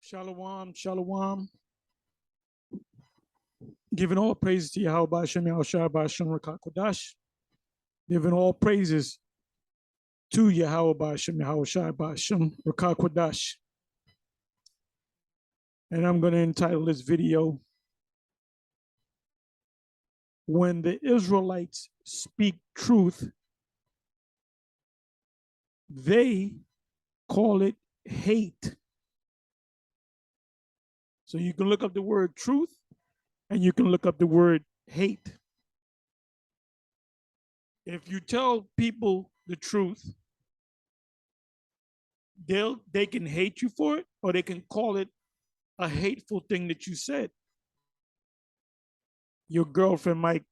Shalom, shalom. Giving all praises to Yahweh Hashem, Yahushua Hashem, Rakakwadash. Giving all praises to Yahweh Hashem, Yahushua Hashem, Rakakwadash. And I'm going to entitle this video, When the Israelites Speak Truth, They Call It Hate. So you can look up the word truth and you can look up the word hate. If you tell people the truth, they can hate you for it, or they can call it a hateful thing that you said. Your girlfriend might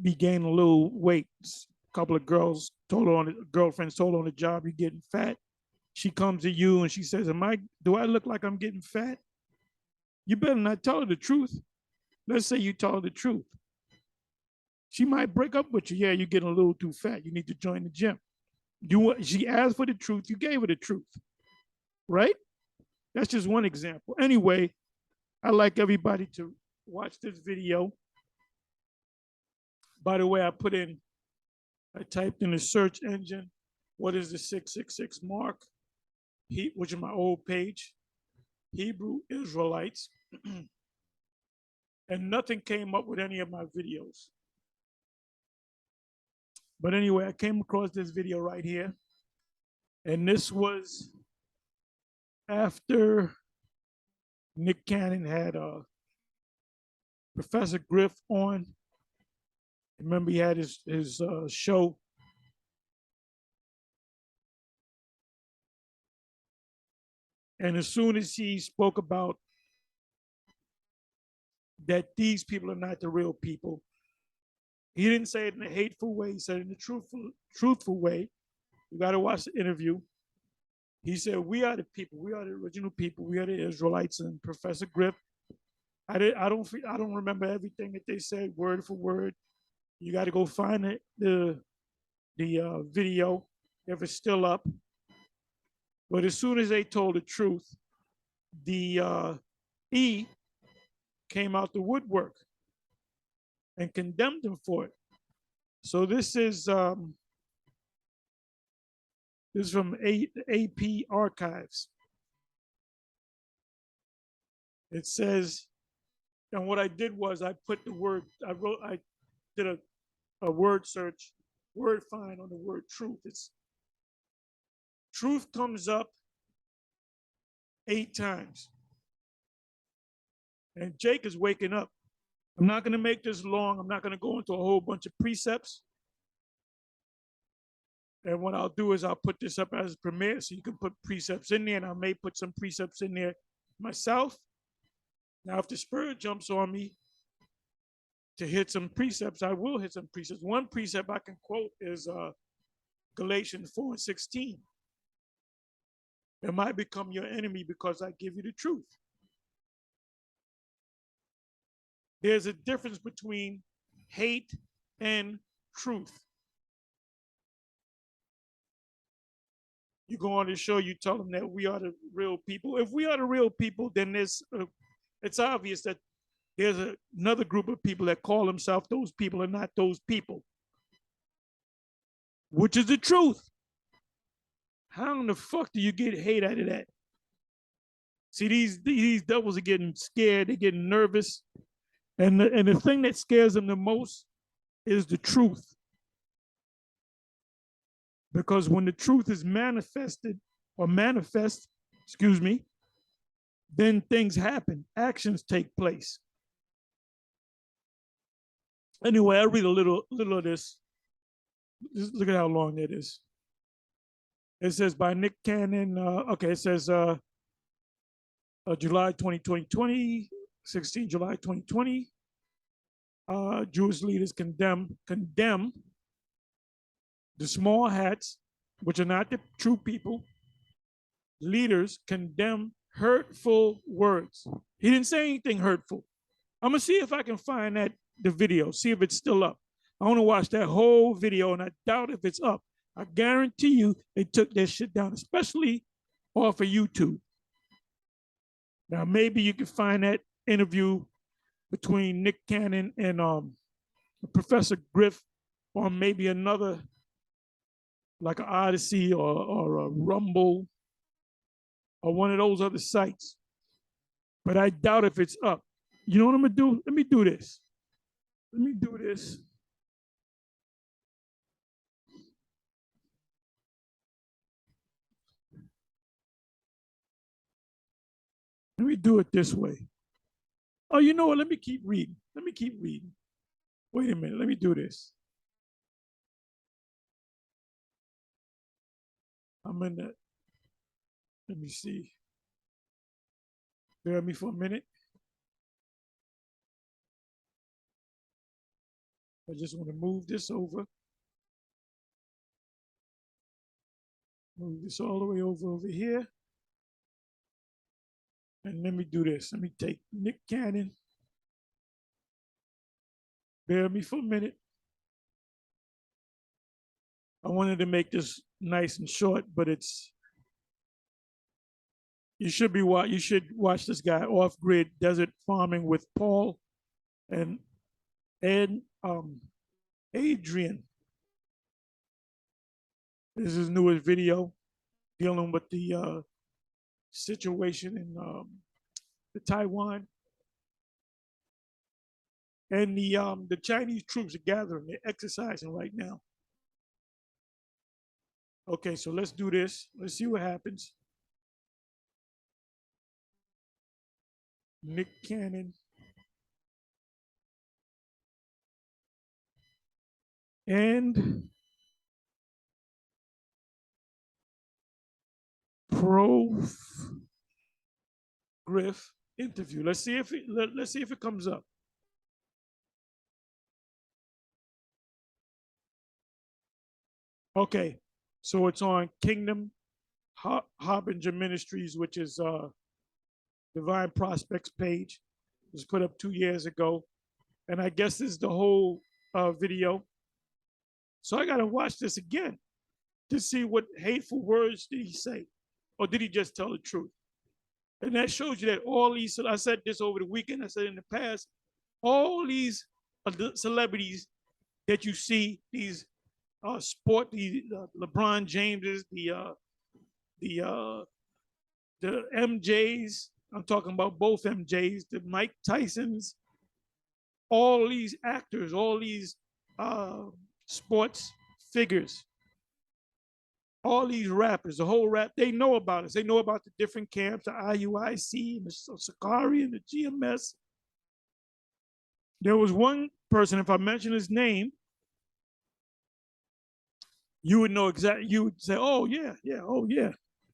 be gaining a little weight. A couple of girlfriends told her on the job, you're getting fat. She comes to you and she says, do I look like I'm getting fat? You better not tell her the truth. Let's say you tell her the truth. She might break up with you. Yeah, you're getting a little too fat. You need to join the gym. She asked for the truth. You gave her the truth, right? That's just one example. Anyway, I'd like everybody to watch this video. By the way, I typed in the search engine, what is the 666 mark? Which is my old page, Hebrew Israelites. And nothing came up with any of my videos. But anyway, I came across this video right here. And this was after Nick Cannon had Professor Griff on. Remember, he had his show. And as soon as he spoke about that these people are not the real people, he didn't say it in a hateful way. He said it in a truthful way. You got to watch the interview. He said, we are the people. We are the original people. We are the Israelites. And Professor Griff, I don't remember everything that they said word for word. You got to go find the video if it's still up. But as soon as they told the truth, the E came out the woodwork and condemned them for it. So this is from AP Archives. It says, and what I did was I did a word search, word find on the word truth. Truth comes up 8 times. And Jake is waking up. I'm not going to make this long. I'm not going to go into a whole bunch of precepts. And what I'll do is I'll put this up as a premiere so you can put precepts in there, and I may put some precepts in there myself. Now, if the Spirit jumps on me to hit some precepts, I will hit some precepts. One precept I can quote is Galatians 4:16. Am I become your enemy because I give you the truth? There's a difference between hate and truth. You go on the show, you tell them that we are the real people. If we are the real people, then it's obvious that there's another group of people that call themselves those people are not those people, which is the truth. How in the fuck do you get hate out of that? See, these devils are getting scared. They're getting nervous. And the thing that scares them the most is the truth. Because when the truth is manifest, then things happen. Actions take place. Anyway, I read a little of this. Just look at how long it is. It says by Nick Cannon. It says July 2020, 16 July 2020. Jewish leaders condemn the small hats, which are not the true people. Leaders condemn hurtful words. He didn't say anything hurtful. I'm gonna see if I can find the video, see if it's still up. I want to watch that whole video, and I doubt if it's up. I guarantee you they took that shit down, especially off of YouTube. Now maybe you can find that interview between Nick Cannon and Professor Griff, or maybe another like an Odyssey or a Rumble or one of those other sites. But I doubt if it's up. You know what I'm gonna do? Let me do this. Let me do this. Let me do it this way. Oh, you know what? Let me keep reading. Let me keep reading. Wait a minute. Let me do this. I'm in the. Let me see. Bear with me for a minute. I just want to move this over. Move this all the way over here. And let me do this. Let me take Nick Cannon. Bear with me for a minute. I wanted to make this nice and short, but it's you should watch this guy, Off Grid Desert Farming with Paul and Adrian. This is his newest video dealing with the situation in the Taiwan, and the Chinese troops are gathering. They're exercising right now. Okay, so let's do this. Let's see what happens. Nick Cannon and Prof Griff interview. Let's see if it comes up. Okay, so it's on Kingdom Harbinger Ministries, which is Divine Prospects page. It was put up 2 years ago, and I guess this is the whole video. So I got to watch this again to see what hateful words did he say, or did he just tell the truth? And that shows you that all these. I said this over the weekend. I said in the past, all these celebrities that you see, these sport, the LeBron Jameses, the MJs. I'm talking about both MJs, the Mike Tysons, all these actors, all these sports figures, all these rappers, the whole rap, they know about us. They know about the different camps, the IUIC, and the Sakari, and the GMS. There was one person, if I mention his name, you would know exactly, you would say, oh, yeah, oh, yeah.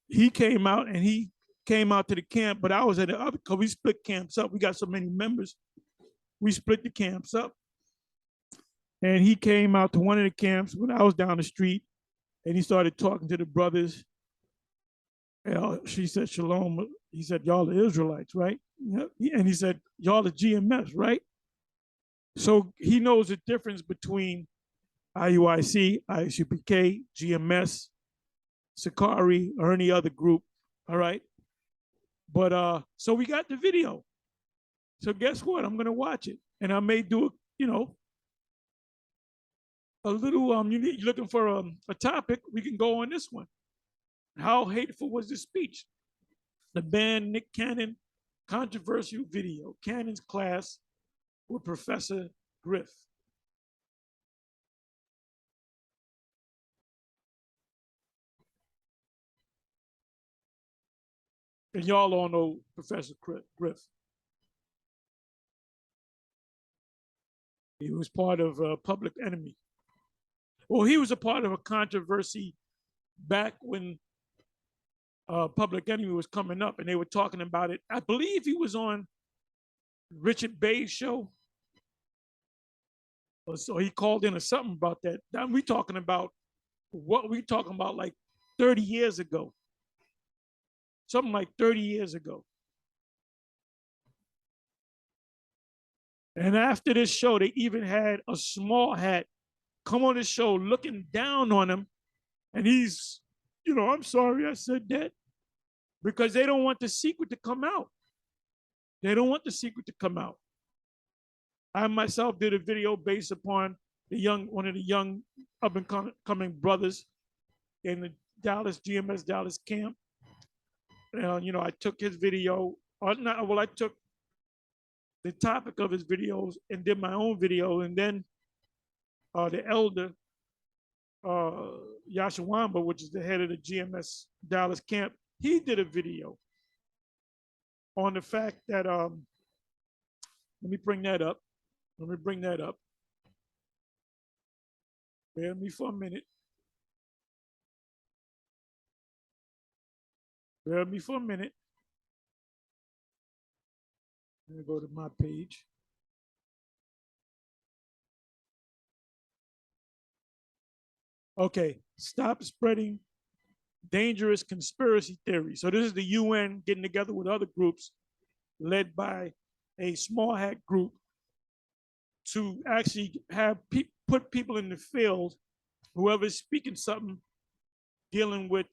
He came out and he came out to the camp, but I was at the other, because we split camps up. We got so many members. We split the camps up. And he came out to one of the camps when I was down the street, and he started talking to the brothers. And she said, Shalom. He said, y'all are Israelites, right? And he said, y'all are GMS, right? So he knows the difference between IUIC, ISUPK, GMS, Sakari, or any other group. All right. But so we got the video. So guess what? I'm gonna watch it. And I may do a little you're looking for a topic, we can go on this one. How hateful was the speech? The band Nick Cannon controversial video, Cannon's class with Professor Griff. And y'all all know Professor Griff. He was part of Public Enemy. Well, he was a part of a controversy back when Public Enemy was coming up, and they were talking about it. I believe he was on Richard Bay's show. So he called in or something about that. Now we talking about what we talking about like 30 years ago. Something like 30 years ago. And after this show, they even had a small hat come on the show looking down on him. And he's, I'm sorry I said that. Because they don't want the secret to come out. They don't want the secret to come out. I myself did a video based upon one of the young up and coming brothers in the GMS Dallas camp. I took his video, or not, well, I took the topic of his videos and did my own video. And then the elder, Yashawamba, which is the head of the GMS Dallas camp, he did a video on the fact that, let me bring that up. Bear me for a minute. Let me go to my page. Okay, stop spreading dangerous conspiracy theories. So this is the UN getting together with other groups led by a small hat group to actually have put people in the field, whoever's speaking something dealing with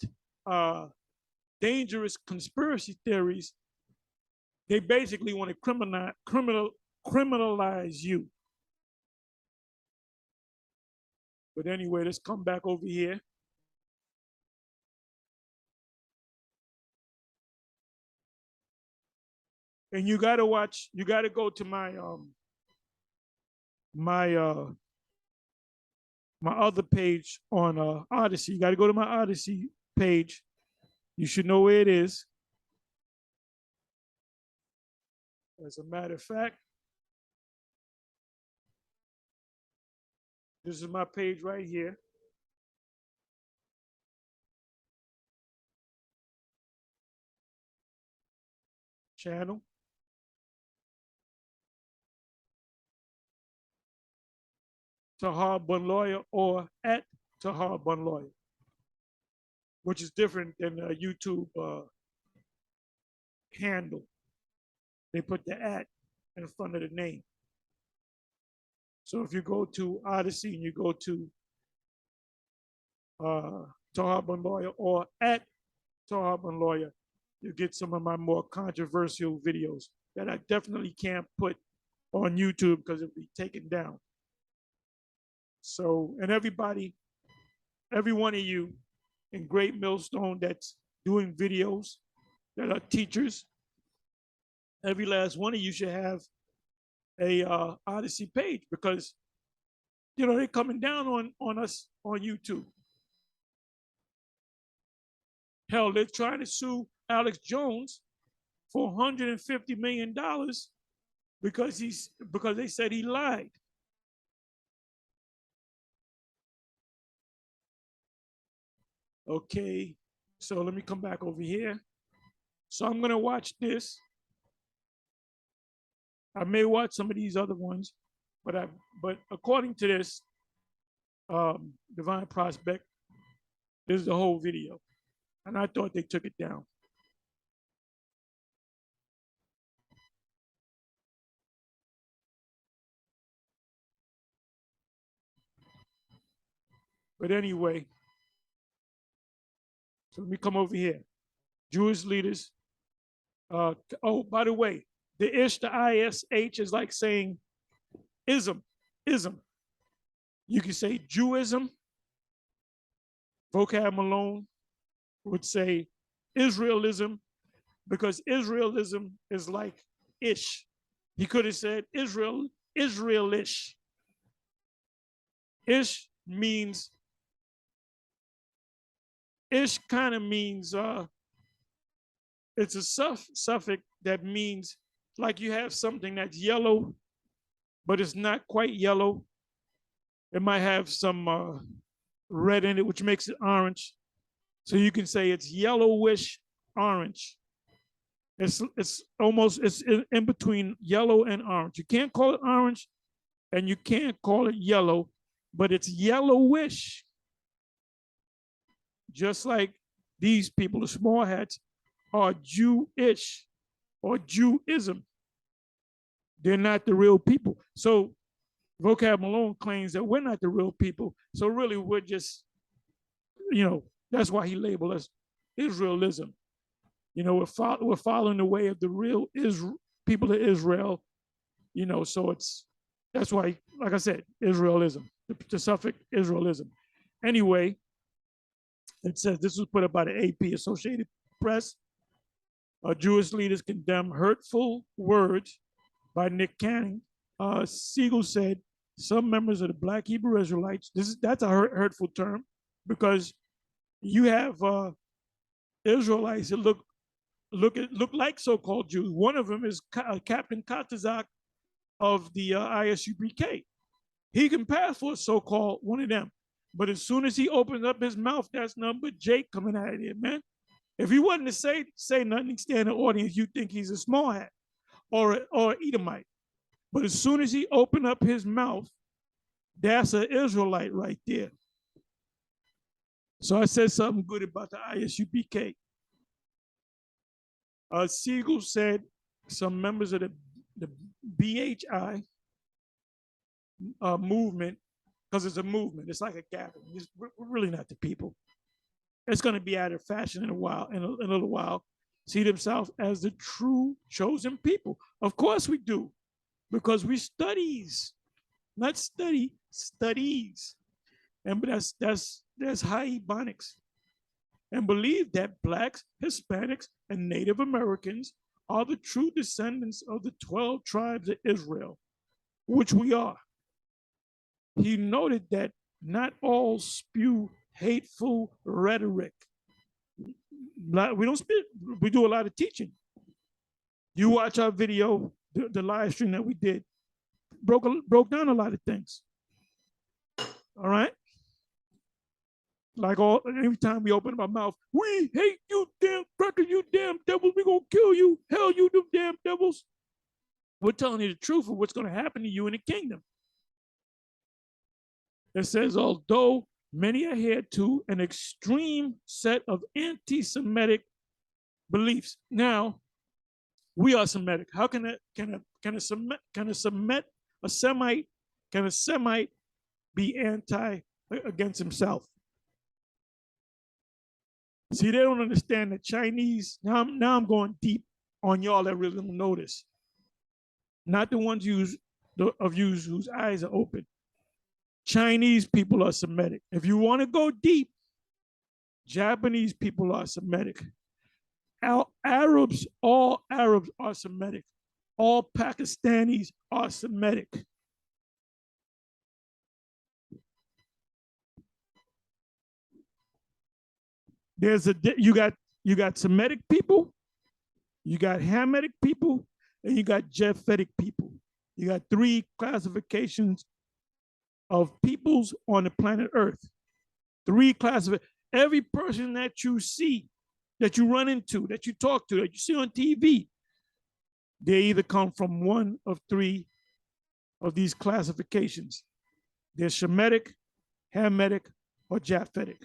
dangerous conspiracy theories, they basically want to criminalize you. But anyway, let's come back over here. And you got to go to my my other page on Odyssey. You got to go to my Odyssey page. You should know where it is. As a matter of fact, this is my page right here. Channel. Tahar Bun Lawyer or at Tahar Bun Lawyer, which is different than a YouTube handle. They put the at in front of the name. So if you go to Odyssey and you go to Tahar Bun Lawyer or at Tahar Bun Lawyer, you get some of my more controversial videos that I definitely can't put on YouTube because it'll be taken down. So, and everybody, every one of you in Great Millstone that's doing videos, that are teachers, every last one of you should have a Odyssey page because, they're coming down on us on YouTube. Hell, they're trying to sue Alex Jones for $150 million because they said he lied. Okay, so let me come back over here. So I'm gonna watch this. I may watch some of these other ones, but according to this, Divine Prospect, this is the whole video, and I thought they took it down. But anyway, so let me come over here. Jewish leaders. Oh, by the way, the ish, the ISH is like saying ism. You can say Jewism. Vocab Malone would say Israelism, because Israelism is like ish. He could have said Israelish. Ish means, ish kind of means, it's a suffix that means like you have something that's yellow, but it's not quite yellow. It might have some red in it, which makes it orange. So you can say it's yellowish orange. It's in between yellow and orange. You can't call it orange and you can't call it yellow, but it's yellowish. Just like these people, the small hats, are Jewish or Jewism. They're not the real people. So Vocab Malone claims that we're not the real people. So really we're just, that's why he labeled us Israelism. We're following the way of the real people of Israel, so that's why, like I said, Israelism, the suffix Israelism. Anyway, it says this was put up by the AP, Associated Press. Jewish leaders condemn hurtful words by Nick Cannon. Siegel said some members of the Black Hebrew Israelites. That's a hurtful term, because you have Israelites that look like so-called Jews. One of them is Captain Katazak of the ISUPK. He can pass for a so-called one of them, but as soon as he opens up his mouth, that's nothing but Jake coming out of there, man. If he wasn't to say nothing, stay in the audience, you think he's a small hat or Edomite. But as soon as he opened up his mouth, that's an Israelite right there. So I said something good about the ISUPK. Siegel said some members of the BHI movement, because it's a movement, it's like a gathering. We're really not the people. It's going to be out of fashion in a little while. See themselves as the true chosen people. Of course we do, because we studies, not studies. And that's high Ebonics. And believe that Blacks, Hispanics, and Native Americans are the true descendants of the 12 tribes of Israel, which we are. He noted that not all spew hateful rhetoric. We don't speak, we do a lot of teaching. You watch our video, the live stream that we did, broke down a lot of things. All right? Like every time we open our mouth, we hate you, damn cracker, you damn devils, we gonna kill you. Hell, you them damn devils. We're telling you the truth of what's gonna happen to you in the kingdom. It says, although many adhere to an extreme set of anti-Semitic beliefs. Now, we are Semitic. How can a Semite be anti against himself? See, they don't understand the Chinese. Now I'm going deep on y'all that really don't notice. Not the ones of you whose eyes are open. Chinese people are Semitic. If you want to go deep, Japanese people are Semitic. All Arabs are Semitic. All Pakistanis are Semitic. You got Semitic people, you got Hamitic people, and you got Japhetic people. You got 3 classifications of peoples on the planet Earth. 3 classifications. Every person that you see, that you run into, that you talk to, that you see on TV, they either come from one of 3 of these classifications. They're Shemitic, Hamitic, or Japhetic.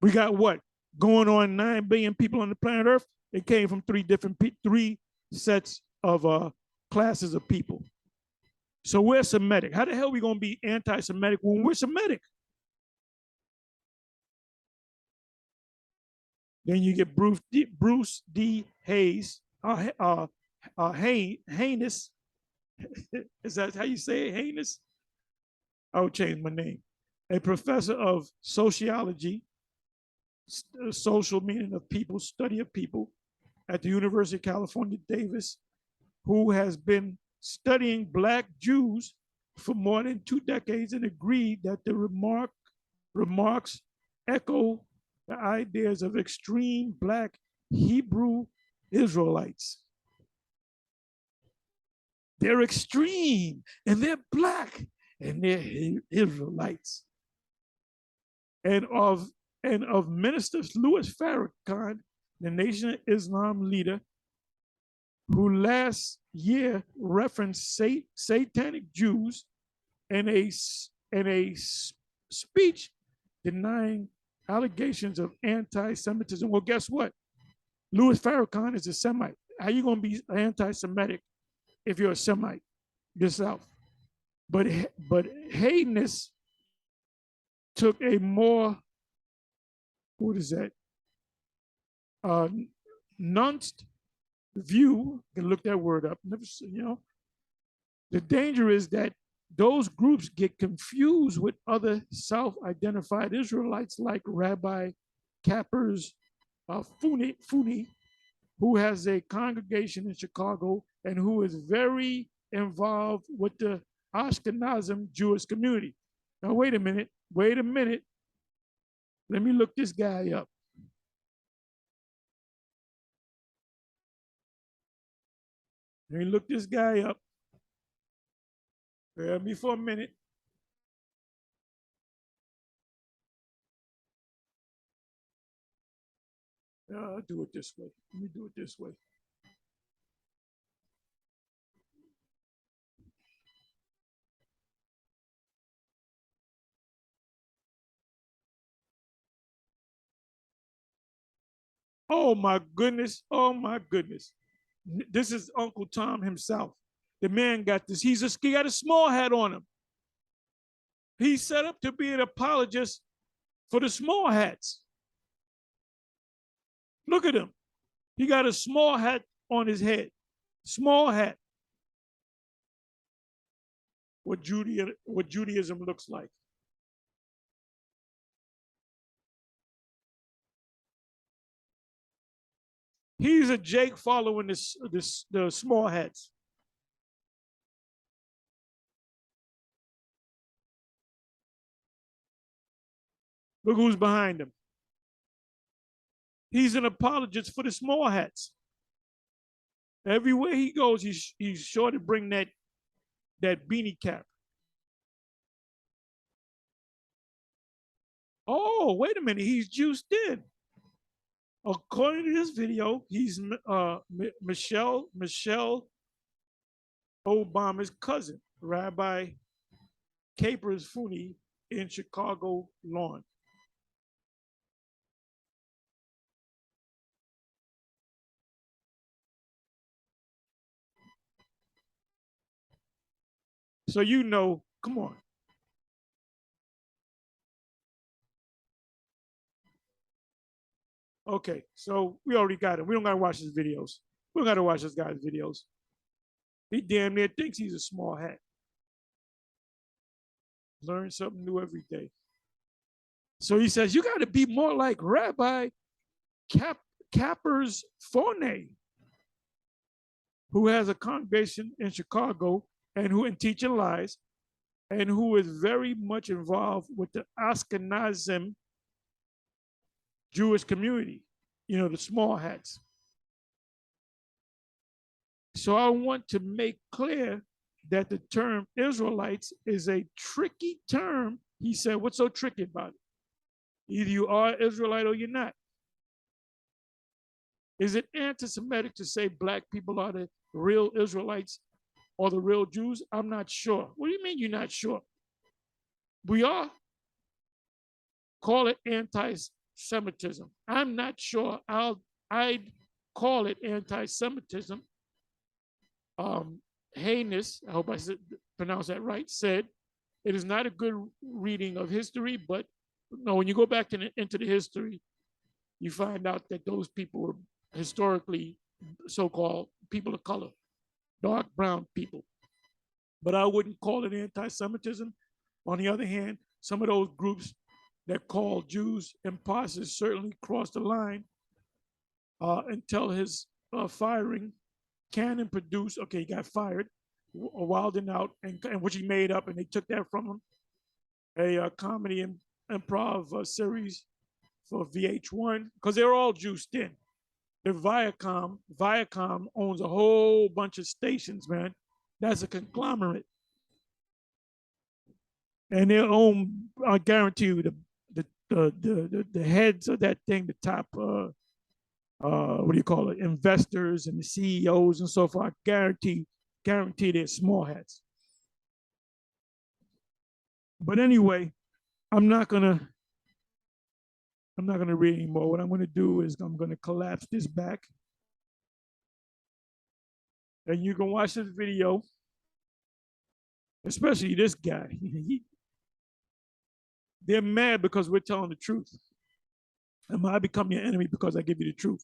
We got what? Going on 9 billion people on the planet Earth. It came from 3 sets of classes of people. So we're Semitic. How the hell are we going to be anti-Semitic when we're Semitic? Then you get Bruce D. Hayes, Heinous. Is that how you say it, Heinous? I'll change my name. A professor of sociology, social meaning of people, study of people, at the University of California, Davis, who has been studying Black Jews for more than 2 decades and agreed that the remarks echo the ideas of extreme Black Hebrew Israelites. They're extreme and they're Black and they're Israelites. And of Minister Louis Farrakhan, the Nation of Islam leader, who last year referenced satanic Jews in a speech denying allegations of anti-Semitism. Well, guess what? Louis Farrakhan is a Semite. How you going to be anti-Semitic if you're a Semite yourself? But Haynes took a more, what is that? Nuanced view, you can look that word up. Never, the danger is that those groups get confused with other self-identified Israelites like Rabbi Capper's Funi, who has a congregation in Chicago and who is very involved with the Ashkenazim Jewish community. Now, wait a minute. Wait a minute. Let me look this guy up. Let me look this guy up. Bear me for a minute. I'll do it this way. Let me do it this way. Oh my goodness. Oh my goodness. This is Uncle Tom himself. The man got this. He got a small hat on him. He's set up to be an apologist for the small hats. Look at him. He got a small hat on his head. Small hat. What Judaism looks like. He's a Jake following the small hats. Look who's behind him. He's an apologist for the small hats. Everywhere he goes, he's sure to bring that beanie cap. Oh, wait a minute. He's juiced in. According to this video, he's Michelle Obama's cousin, Rabbi Capers Funi in Chicago Lawn. So come on. Okay, so we already got it. We don't gotta watch his videos. We don't gotta watch this guy's videos. He damn near thinks he's a small hat. Learn something new every day. So he says, you gotta be more like Rabbi Capper's Phone, who has a congregation in Chicago and teaching lies, and who is very much involved with the Ashkenazim Jewish community, the small hats. So I want to make clear that the term Israelites is a tricky term. He said, what's so tricky about it? Either you are Israelite or you're not. Is it anti-Semitic to say black people are the real Israelites or the real Jews? I'm not sure. What do you mean you're not sure? We are. Call it anti-Semitism. I'm not sure. I'd call it anti-Semitism. Haynes, I hope I pronounced that right, said it is not a good reading of history, but no, when you go back into the history, you find out that those people were historically so-called people of color, dark brown people. But I wouldn't call it anti-Semitism. On the other hand, some of those groups that call Jews imposters certainly crossed the line until his firing. Cannon produced, okay, he got fired, Wild and Out, and which he made up, and they took that from him, a comedy and improv series for VH1, because they're all juiced in. The Viacom owns a whole bunch of stations, man. That's a conglomerate. And they own, I guarantee you, the heads of that thing, the top what do you call it, investors and the CEOs and so forth, guarantee they're small hats. But anyway, I'm not gonna read anymore. What I'm gonna do is I'm gonna collapse this back, and you can watch this video, especially this guy. They're mad because we're telling the truth. And I become your enemy because I give you the truth.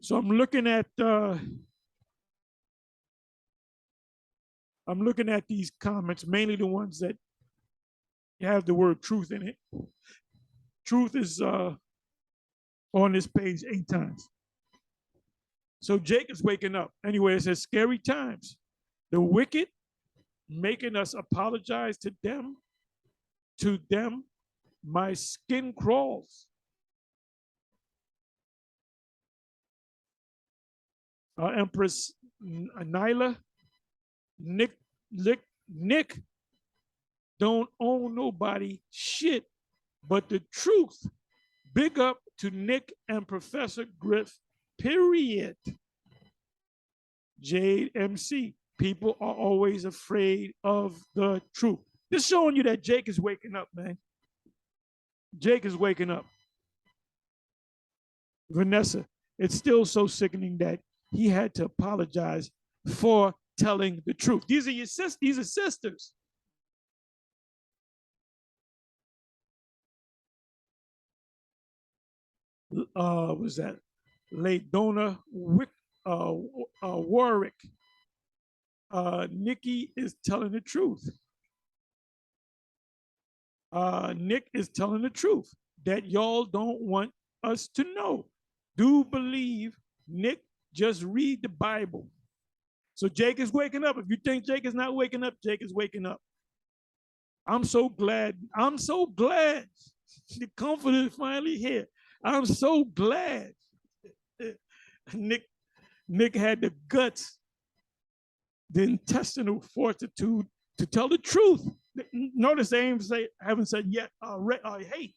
So I'm looking at I'm looking at these comments, mainly the ones that have the word truth in it. Truth is on this page 8 times. So Jake is waking up. Anyway, it says scary times. The wicked making us apologize to them. To them, my skin crawls. Empress Nyla, Nick don't own nobody shit but the truth. Big up to Nick and Professor Griff, period. Jade MC, people are always afraid of the truth. This showing you that Jake is waking up, man. Jake is waking up. Vanessa, it's still so sickening that he had to apologize for telling the truth. These are your sisters. These are sisters. Was that late Donna Warwick? Nikki is telling the truth. Nick is telling the truth that y'all don't want us to know. Do believe Nick, just read the Bible. So Jake is waking up. If you think Jake is not waking up, Jake is waking up. I'm so glad. I'm so glad the comforter is finally here. I'm so glad Nick had the guts, the intestinal fortitude to tell the truth. Notice they haven't said yet hate,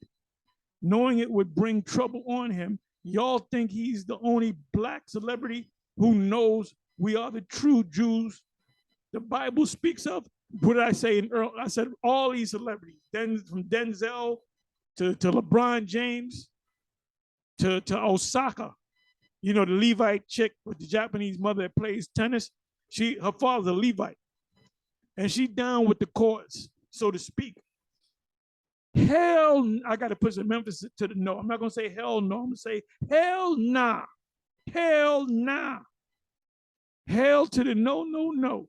knowing it would bring trouble on him. Y'all think he's the only black celebrity who knows we are the true Jews the Bible speaks of? What did I say? I said all these celebrities, from Denzel to LeBron James to Osaka, the Levite chick with the Japanese mother that plays tennis. Her father's a Levite, and she down with the chords, so to speak. Hell, I got to put some emphasis to the no. I'm not going to say hell no. I'm going to say hell nah. Hell nah. Hell to the no, no, no.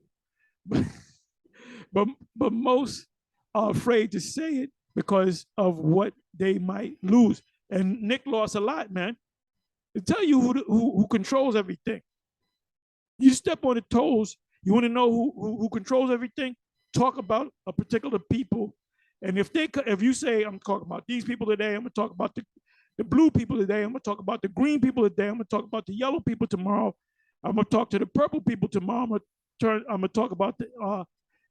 But most are afraid to say it because of what they might lose. And Nick lost a lot, man. To tell you who controls everything. You step on the toes, you want to know who controls everything? Talk about a particular people. And if you say, I'm talking about these people today, I'm going to talk about the blue people today, I'm going to talk about the green people today, I'm going to talk about the yellow people tomorrow, I'm going to talk to the purple people tomorrow, I'm going to talk about the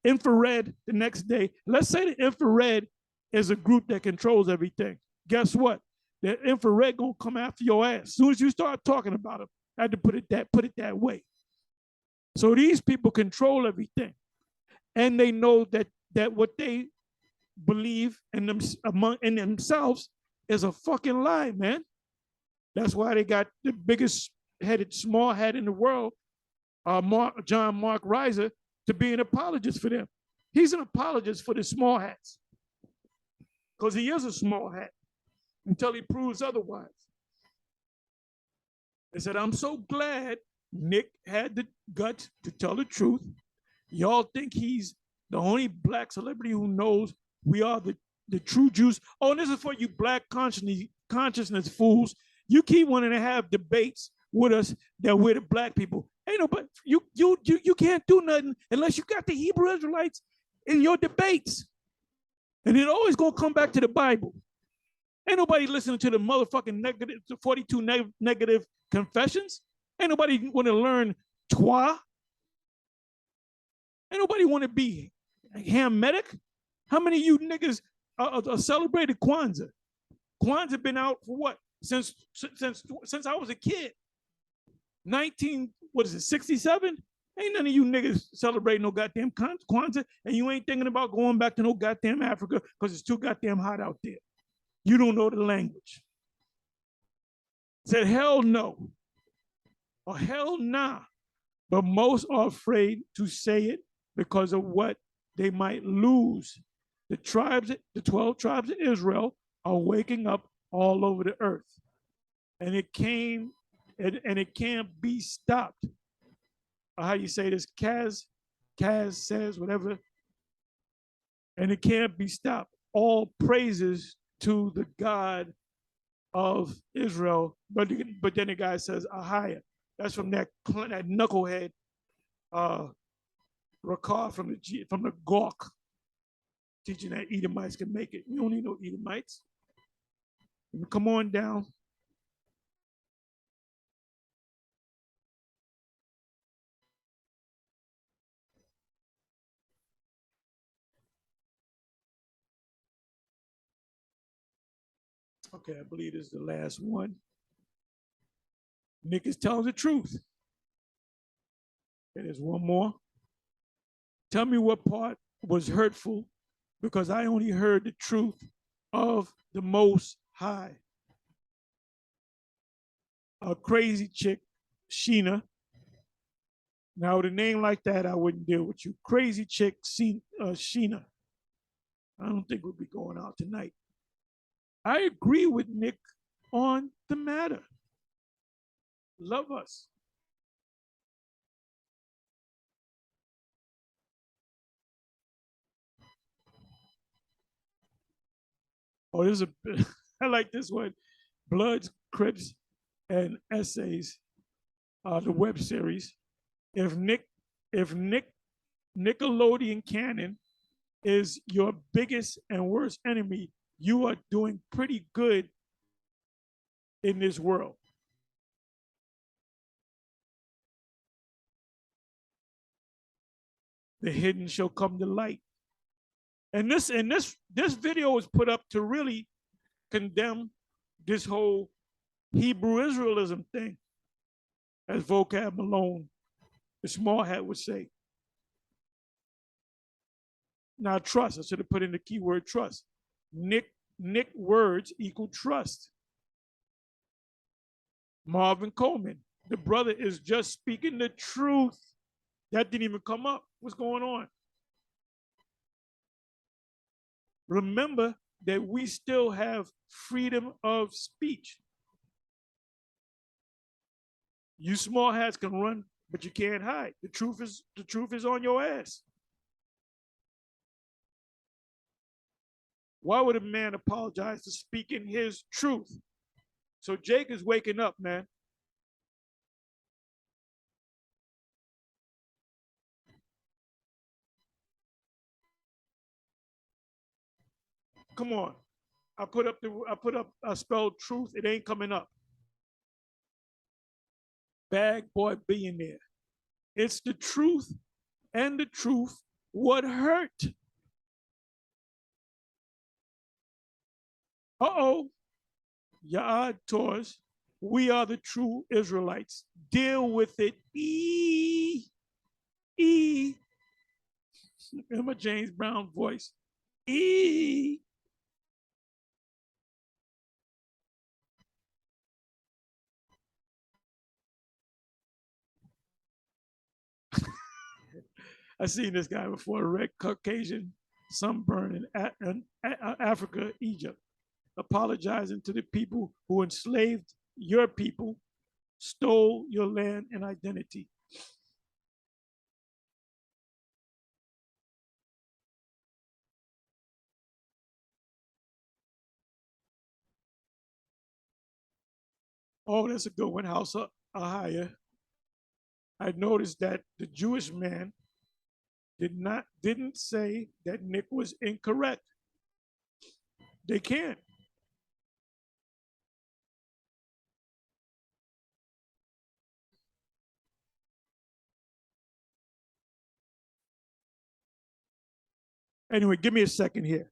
infrared the next day. Let's say the infrared is a group that controls everything. Guess what? The infrared going to come after your ass. As soon as you start talking about them, I had to put it that way. So these people control everything. And they know that what they believe in themselves is a fucking lie, man. That's why they got the biggest headed, small head in the world, John Mark Reiser, to be an apologist for them. He's an apologist for the small hats because he is a small hat until he proves otherwise. They said, I'm so glad Nick had the guts to tell the truth. Y'all think he's the only black celebrity who knows we are the true Jews. Oh, and this is for you black consciousness fools. You keep wanting to have debates with us that we're the black people. Ain't nobody, you can't do nothing unless you got the Hebrew Israelites in your debates. And it always gonna come back to the Bible. Ain't nobody listening to the motherfucking 42 negative confessions. Ain't nobody want to learn Torah. Ain't nobody want to be Hamitic. How many of you niggas celebrated Kwanzaa? Kwanzaa been out for what? Since I was a kid. 67? Ain't none of you niggas celebrating no goddamn Kwanzaa, and you ain't thinking about going back to no goddamn Africa because it's too goddamn hot out there. You don't know the language. Said hell no, or hell nah. But most are afraid to say it because of what they might lose. The 12 tribes of Israel are waking up all over the earth. And it can't be stopped. How you say this, Kaz? Kaz says, whatever, and it can't be stopped. All praises to the God of Israel. But then the guy says, Ahaya. That's from that knucklehead Rakar from the Gawk, teaching that Edomites can make it. We don't need no Edomites. Come on down. Okay, I believe this is the last one. Nick is telling the truth. There's one more. Tell me what part was hurtful, because I only heard the truth of the Most High. A crazy chick, Sheena. Now, with a name like that, I wouldn't deal with you. Crazy chick, Sheena. I don't think we'll be going out tonight. I agree with Nick on the matter. Love us. Oh, there's a, I like this one. Bloods, Crips, and Essays, the web series. If Nick Nickelodeon canon is your biggest and worst enemy, you are doing pretty good in this world. The hidden shall come to light. And this video was put up to really condemn this whole Hebrew Israelism thing, as Vocab Malone, the small hat, would say. Now, trust. I should have put in the keyword trust. Nick words equal trust. Marvin Coleman, the brother is just speaking the truth. That didn't even come up. What's going on? Remember that we still have freedom of speech. You small hats can run, but you can't hide. The truth is on your ass. Why would a man apologize for speaking his truth? So Jake is waking up, man. Come on. I spelled truth. It ain't coming up. Bag boy billionaire. It's the truth, and the truth what hurt. Uh-oh. Yaad Tours. We are the true Israelites. Deal with it. E. In my James Brown voice. E. I seen this guy before, a red Caucasian, sunburn in Africa, Egypt, apologizing to the people who enslaved your people, stole your land and identity. Oh, that's a good one. House of Ahaya. I noticed that the Jewish man didn't say that Nick was incorrect. They can't. Anyway, give me a second here.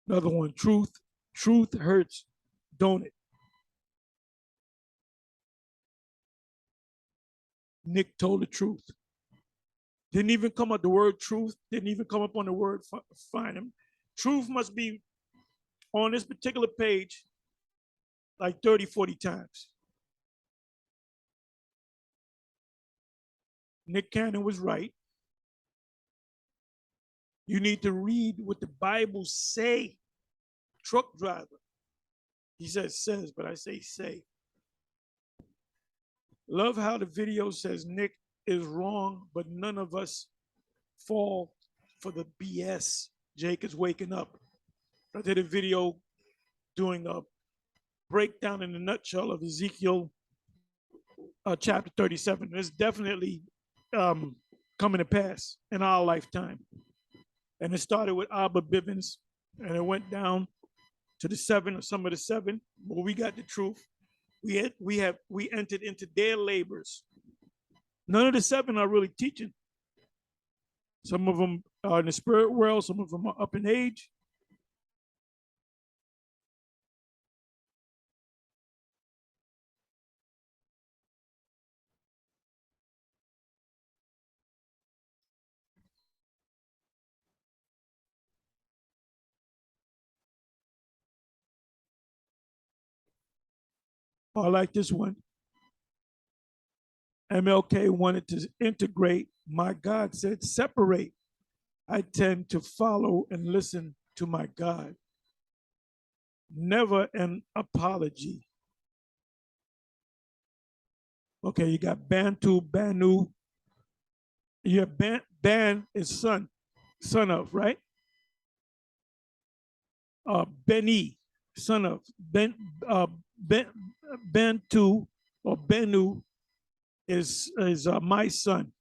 Another one, truth hurts, don't it? Nick told the truth. Didn't even come up the word truth, didn't even come up on the word find him. Truth must be on this particular page like 30, 40 times. Nick Cannon was right. You need to read what the Bible say. Truck driver. He says, but I say. Love how the video says Nick is wrong, but none of us fall for the BS. Jake is waking up. I did a video doing a breakdown in a nutshell of Ezekiel chapter 37. It's definitely coming to pass in our lifetime. And it started with Abba Bivens, and it went down to the seven, or some of the seven, where we got the truth. We entered into their labors. None of the seven are really teaching. Some of them are in the spirit world, some of them are up in age. I like this one. MLK wanted to integrate. My God said, separate. I tend to follow and listen to my God. Never an apology. Okay, you got Bantu, Banu. Yeah, Ban is son of, right? Beni, son of. Ben, Bantu or Benu is my son.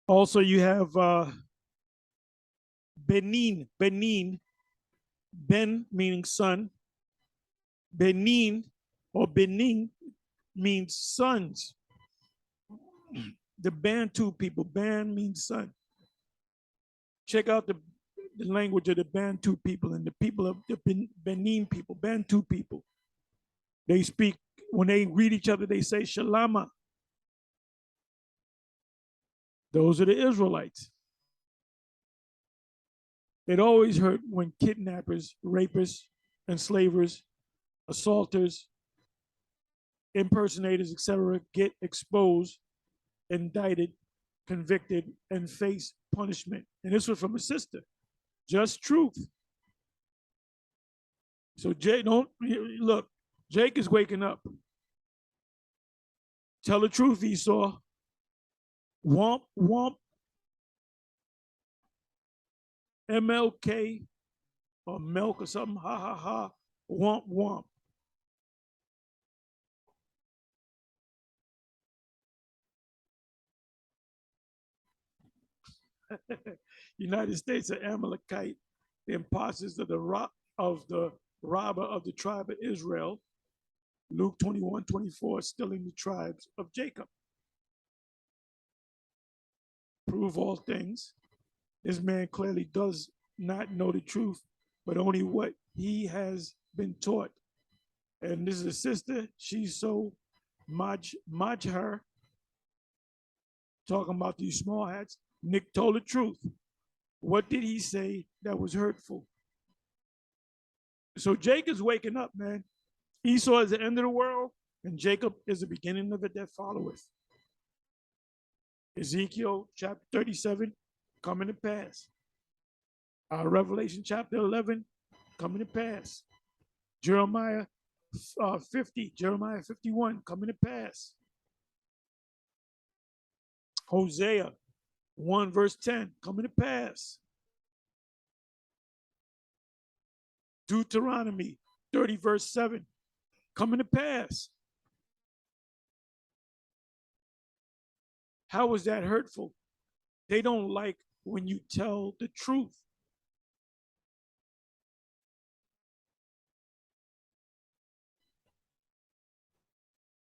Also, you have Benin, Ben meaning son. Benin or Benin means sons. The Bantu people, Ban means son. Check out the language of the Bantu people and the people of the Benin people, Bantu people. They speak, when they read each other, they say Shalama. Those are the Israelites. It always hurt when kidnappers, rapists, enslavers, assaulters, impersonators, etc., get exposed, indicted, convicted, and face punishment. And this was from a sister. Just truth. So Jake, don't look. Jake is waking up. Tell the truth, Esau. Womp womp. MLK or milk or something. Ha ha ha. Womp womp. United States of Amalekite, the imposters of the robber of the tribe of Israel. Luke 21:24, stealing the tribes of Jacob. Prove all things. This man clearly does not know the truth, but only what he has been taught. And this is a sister. She's so her, talking about these small hats. Nick told the truth. What did he say that was hurtful? So Jacob is waking up, man. Esau is the end of the world, and Jacob is the beginning of it that followeth. Ezekiel chapter 37 coming to pass. Revelation chapter 11 coming to pass. Jeremiah 50, Jeremiah 51 coming to pass. Hosea 1 verse 10 coming to pass. Deuteronomy 30 verse 7 coming to pass. How is that hurtful? They don't like when you tell the truth.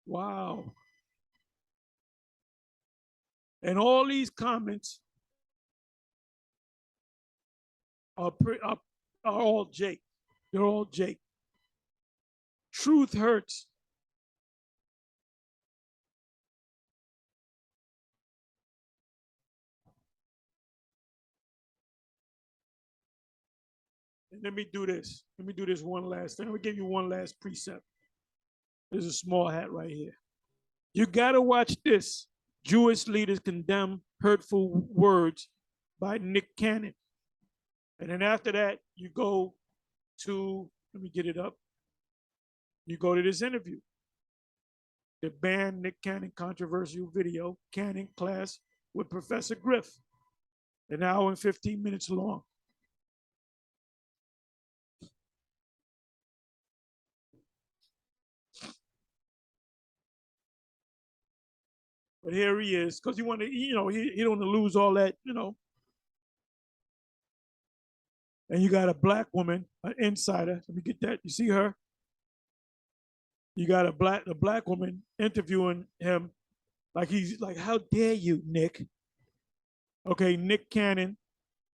Wow. And all these comments are all Jake. They're all Jake. Truth hurts. And let me do this. Let me do this one last thing. Let me give you one last precept. There's a small hat right here. You got to watch this. Jewish leaders condemn hurtful words by Nick Cannon. And then after that, you go to, let me get it up. You go to this interview. The banned Nick Cannon controversial video, Cannon Class with Professor Griff, an hour and 15 minutes long. But here he is, because he wanted, he don't want to lose all that. And you got a black woman, an insider. Let me get that. You see her? You got a black woman interviewing him, like he's like, "How dare you, Nick?" Okay, Nick Cannon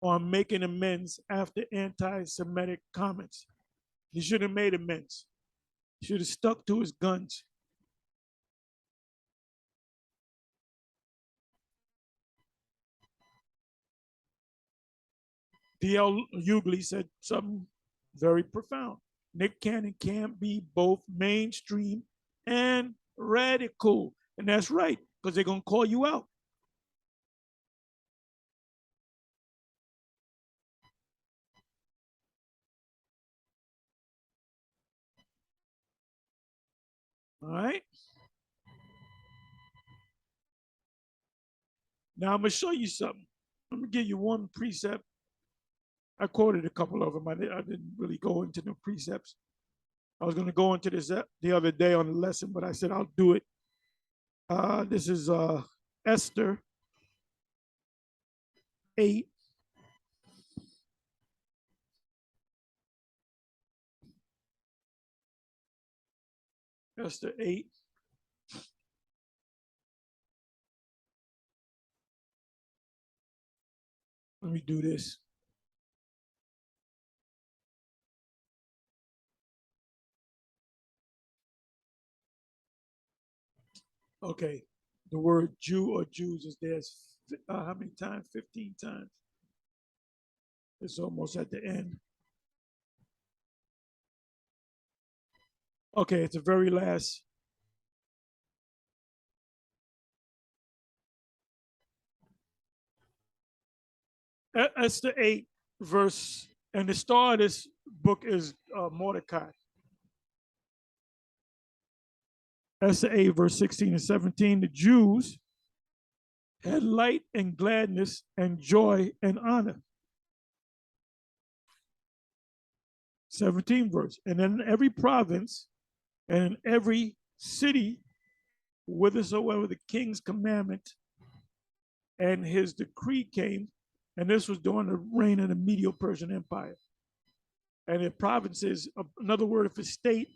on making amends after anti-Semitic comments. He should have made amends. He should have stuck to his guns. D.L. Hughley said something very profound. Nick Cannon can't be both mainstream and radical. And that's right, because they're going to call you out. All right. Now I'm going to show you something. I'm going to give you one precept. I quoted a couple of them. I didn't really go into the precepts. I was going to go into this the other day on the lesson, but I said I'll do it. This is Esther 8. Esther 8. Let me do this. Okay. The word Jew or Jews is there how many times? 15 times. It's almost at the end. Okay, it's the very last. Esther 8, verse, and the star of this book is Mordecai. Esther 8, verse 16 and 17. The Jews had light and gladness and joy and honor. 17 verse. And in every province and in every city, whithersoever the king's commandment and his decree came, and this was during the reign of the Medo-Persian Empire. And the provinces, another word for state,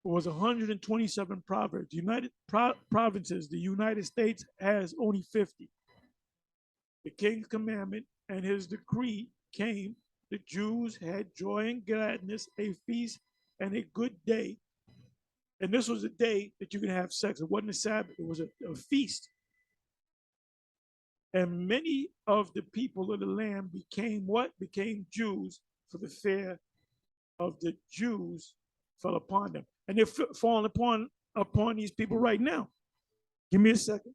was 127 provinces. Provinces, the United States has only 50. The king's commandment and his decree came. The Jews had joy and gladness, a feast and a good day. And this was a day that you could have sex. It wasn't a Sabbath, it was a feast. And many of the people of the land became what? Became Jews, for the fear of the Jews fell upon them. And they're falling upon these people right now. Give me a second.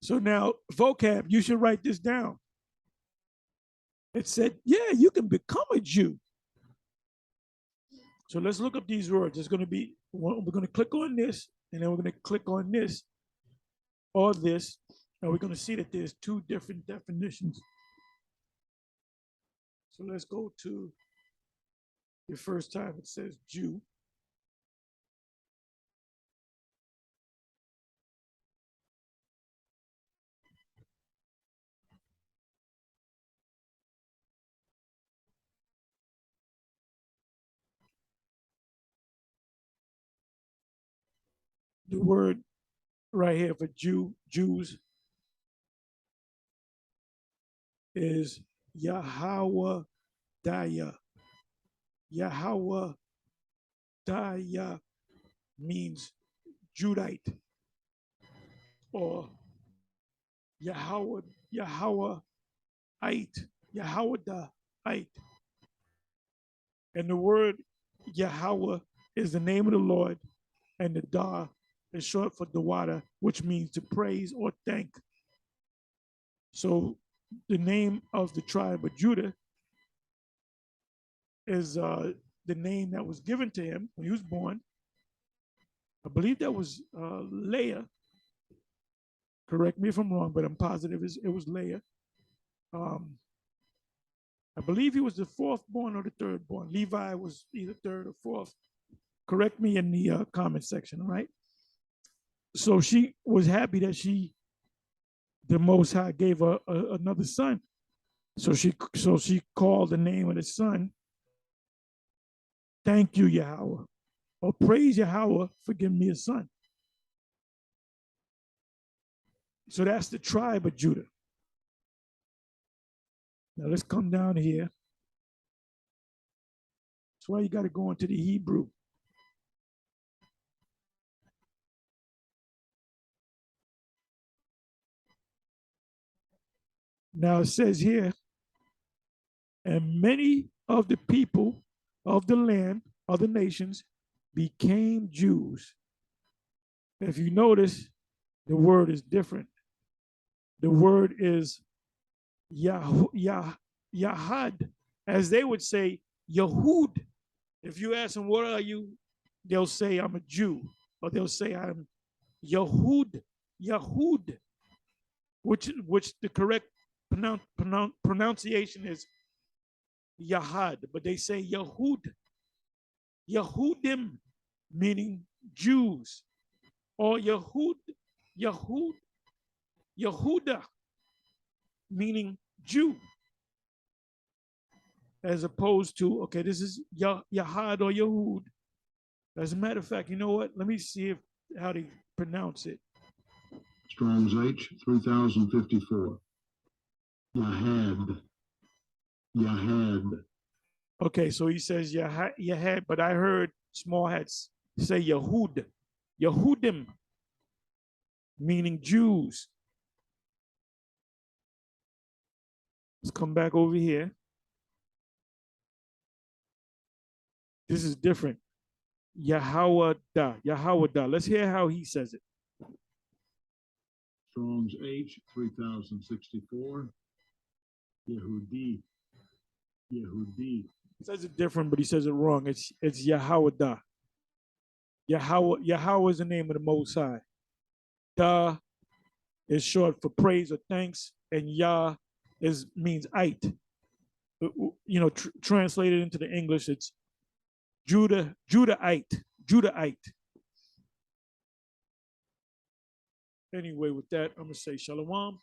So now, vocab, you should write this down. It said, yeah, you can become a Jew. So let's look up these words. It's going to be, we're going to click on this, and then we're going to click on this or this, and we're going to see that there's two different definitions. So let's go to the first time it says Jew. The word right here for Jews is Yahweh Daya. Yahweh Daya means Judite, or Yahweh Yahwehite, Yahwehite. And the word Yahweh is the name of the Lord, and the Da is short for Dawada, which means to praise or thank. So the name of the tribe of Judah is the name that was given to him when he was born. I believe that was Leah. Correct me if I'm wrong, but I'm positive it was Leah. I believe he was the fourth born or the third born. Levi was either third or fourth. Correct me in the comment section, all right? So she was happy that the Most High gave her another son. So she called the name of the son, thank you, Yahweh, or praise Yahweh for giving me a son. So that's the tribe of Judah. Now let's come down here. That's why you got to go into the Hebrew. Now it says here, and many of the people of the land, of the nations, became Jews. If you notice, the word is different. The word is Yahad, as they would say, Yahud. If you ask them, what are you? They'll say, I'm a Jew. Or they'll say, I'm Yahud, which the correct pronunciation is Yahad, but they say Yahud, Yahudim, meaning Jews, or Yahuda, meaning Jew, as opposed to, okay, this is Yahad or Yahud. As a matter of fact, you know what? Let me see how they pronounce it. Strong's H 3054. Yahad. Okay, so he says Yahad, but I heard small hats say Yahud, Yahudim, meaning Jews. Let's come back over here. This is different. Yahweh. Let's hear how he says it. Strong's H 3064. Yehudi. He says it different, but he says it wrong. It's Yahweh. Yahweh is the name of the Most High. Da is short for praise or thanks, and Yah means it. You know, translated into the English, it's Judahite. Anyway, with that, I'm gonna say Shalom.